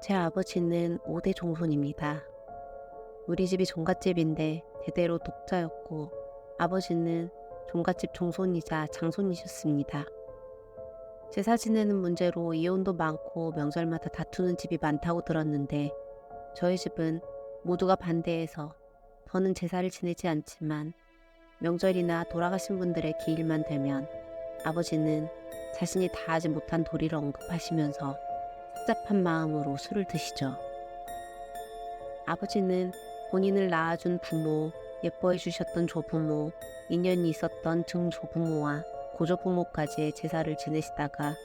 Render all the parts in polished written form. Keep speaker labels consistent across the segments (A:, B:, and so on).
A: 제 아버지는 5대 종손입니다. 우리 집이 종갓집인데 대대로 독자였고 아버지는 종갓집 종손이자 장손이셨습니다. 제사 지내는 문제로 이혼도 많고 명절마다 다투는 집이 많다고 들었는데 저희 집은 모두가 반대해서 더는 제사를 지내지 않지만 명절이나 돌아가신 분들의 기일만 되면 아버지는 자신이 다 하지 못한 도리를 언급하시면서 섭잡한 마음으로 술을 드시죠. 아버지는 본인을 낳아준 부모, 예뻐해 주셨던 조부모, 인연이 있었던 증조부모와 고조부모까지의 제사를 지내시다가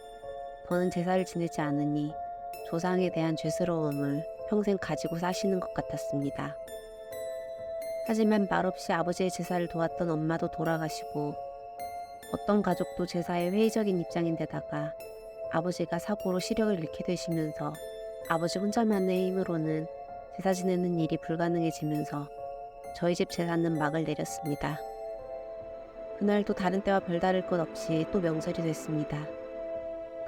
A: 더는 제사를 지내지 않으니 조상에 대한 죄스러움을 평생 가지고 사시는 것 같았습니다. 하지만 말없이 아버지의 제사를 도왔던 엄마도 돌아가시고 어떤 가족도 제사에 회의적인 입장인데다가 아버지가 사고로 시력을 잃게 되시면서 아버지 혼자만의 힘으로는 제사 지내는 일이 불가능해지면서 저희 집 제사는 막을 내렸습니다. 그날도 다른 때와 별다를 것 없이 또 명절이 됐습니다.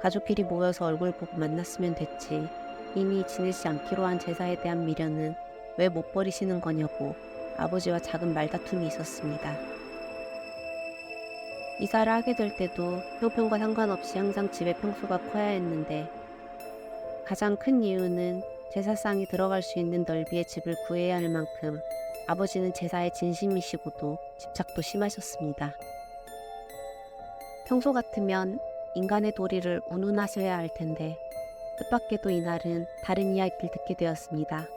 A: 가족끼리 모여서 얼굴 보고 만났으면 됐지 이미 지내지 않기로 한 제사에 대한 미련은 왜 못 버리시는 거냐고 아버지와 작은 말다툼이 있었습니다. 이사를 하게 될 때도 형편과 상관없이 항상 집의 평수가 커야 했는데 가장 큰 이유는 제사상이 들어갈 수 있는 넓이의 집을 구해야 할 만큼 아버지는 제사에 진심이시고도 집착도 심하셨습니다. 평소 같으면 인간의 도리를 운운하셔야 할 텐데 뜻밖에도 이날은 다른 이야기를 듣게 되었습니다.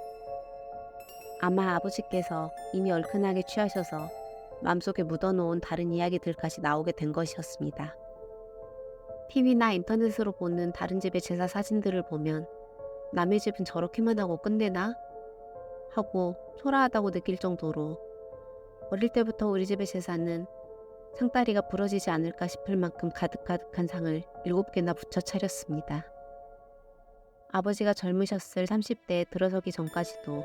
A: 아마 아버지께서 이미 얼큰하게 취하셔서 마음속에 묻어놓은 다른 이야기들까지 나오게 된 것이었습니다. TV나 인터넷으로 보는 다른 집의 제사 사진들을 보면 남의 집은 저렇게만 하고 끝내나? 하고 초라하다고 느낄 정도로 어릴 때부터 우리 집의 제사는 상다리가 부러지지 않을까 싶을 만큼 가득가득한 상을 7개나 붙여 차렸습니다. 아버지가 젊으셨을 30대에 들어서기 전까지도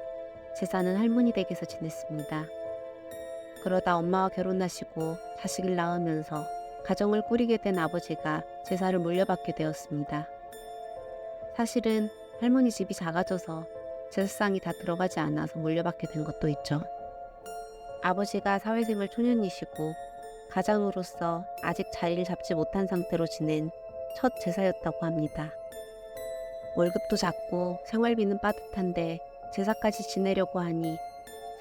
A: 제사는 할머니 댁에서 지냈습니다. 그러다 엄마와 결혼하시고 자식을 낳으면서 가정을 꾸리게 된 아버지가 제사를 물려받게 되었습니다. 사실은 할머니 집이 작아져서 제사상이 다 들어가지 않아서 물려받게 된 것도 있죠. 아버지가 사회생활 초년이시고 가장으로서 아직 자리를 잡지 못한 상태로 지낸 첫 제사였다고 합니다. 월급도 작고 생활비는 빠듯한데 제사까지 지내려고 하니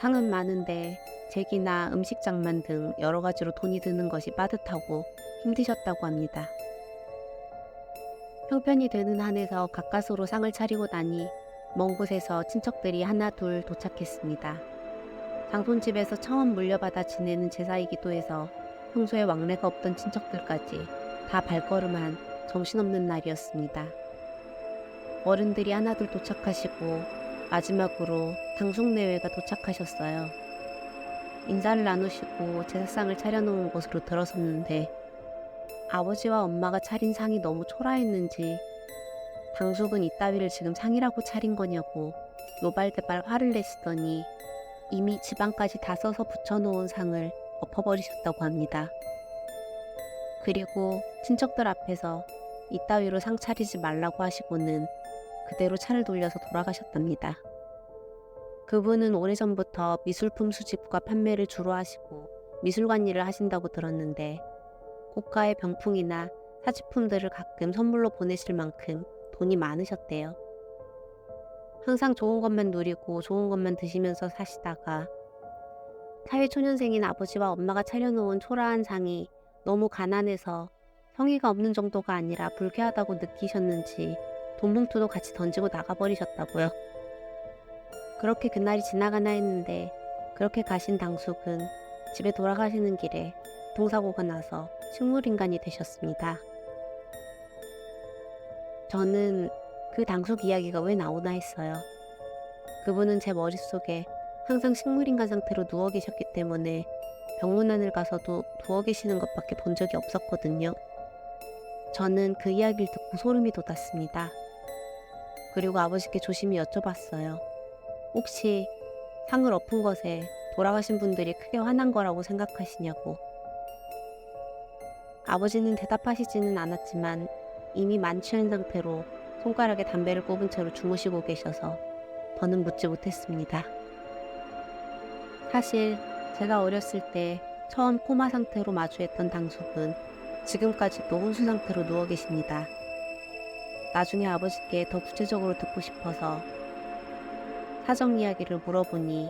A: 상은 많은데 제기나 음식 장만 등 여러 가지로 돈이 드는 것이 빠듯하고 힘드셨다고 합니다. 형편이 되는 한에서 가까스로 상을 차리고 나니 먼 곳에서 친척들이 하나 둘 도착했습니다. 장손집에서 처음 물려받아 지내는 제사이기도 해서 평소에 왕래가 없던 친척들까지 다 발걸음한 정신없는 날이었습니다. 어른들이 하나둘 도착하시고 마지막으로 당숙내외가 도착하셨어요. 인사를 나누시고 제사상을 차려놓은 곳으로 들어섰는데 아버지와 엄마가 차린 상이 너무 초라했는지 당숙은 이따위를 지금 상이라고 차린 거냐고 노발대발 화를 내시더니 이미 지방까지 다 써서 붙여놓은 상을 엎어버리셨다고 합니다. 그리고 친척들 앞에서 이따위로 상 차리지 말라고 하시고는 그대로 차를 돌려서 돌아가셨답니다. 그분은 오래전부터 미술품 수집과 판매를 주로 하시고 미술관 일을 하신다고 들었는데 고가의 병풍이나 사치품들을 가끔 선물로 보내실 만큼 돈이 많으셨대요. 항상 좋은 것만 누리고 좋은 것만 드시면서 사시다가 사회초년생인 아버지와 엄마가 차려놓은 초라한 상이 너무 가난해서 성의가 없는 정도가 아니라 불쾌하다고 느끼셨는지 돈봉투도 같이 던지고 나가버리셨다고요. 그렇게 그날이 지나가나 했는데 그렇게 가신 당숙은 집에 돌아가시는 길에 교통사고가 나서 식물인간이 되셨습니다. 저는 그 당숙 이야기가 왜 나오나 했어요. 그분은 제 머릿속에 항상 식물인간 상태로 누워 계셨기 때문에 병문안을 가서도 누워 계시는 것밖에 본 적이 없었거든요. 저는 그 이야기를 듣고 소름이 돋았습니다. 그리고 아버지께 조심히 여쭤봤어요. 혹시 상을 엎은 것에 돌아가신 분들이 크게 화난 거라고 생각하시냐고. 아버지는 대답하시지는 않았지만 이미 만취한 상태로 손가락에 담배를 꼽은 채로 주무시고 계셔서 더는 묻지 못했습니다. 사실 제가 어렸을 때 처음 코마 상태로 마주했던 당숙은 지금까지도 혼수 상태로 누워 계십니다. 나중에 아버지께 더 구체적으로 듣고 싶어서 사정 이야기를 물어보니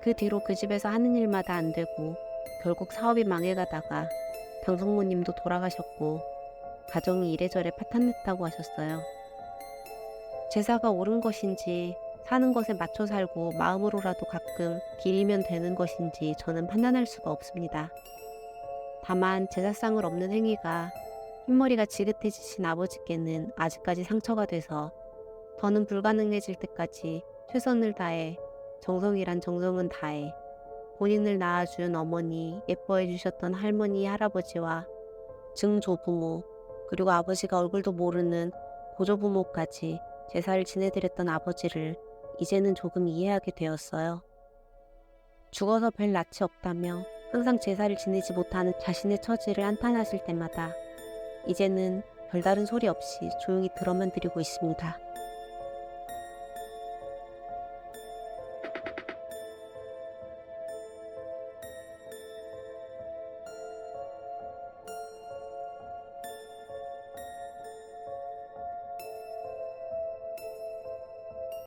A: 그 뒤로 그 집에서 하는 일마다 안 되고 결국 사업이 망해가다가 당숙모님도 돌아가셨고 가정이 이래저래 파탄냈다고 하셨어요. 제사가 옳은 것인지 사는 것에 맞춰 살고 마음으로라도 가끔 기리면 되는 것인지 저는 판단할 수가 없습니다. 다만 제사상을 없는 행위가 흰머리가 지긋해지신 아버지께는 아직까지 상처가 돼서 더는 불가능해질 때까지 최선을 다해 정성이란 정성은 다해 본인을 낳아준 어머니, 예뻐해 주셨던 할머니, 할아버지와 증조부모, 그리고 아버지가 얼굴도 모르는 고조부모까지 제사를 지내드렸던 아버지를 이제는 조금 이해하게 되었어요. 죽어서 별 낯이 없다며 항상 제사를 지내지 못하는 자신의 처지를 한탄하실 때마다 이제는 별다른 소리 없이 조용히 들어만 드리고 있습니다.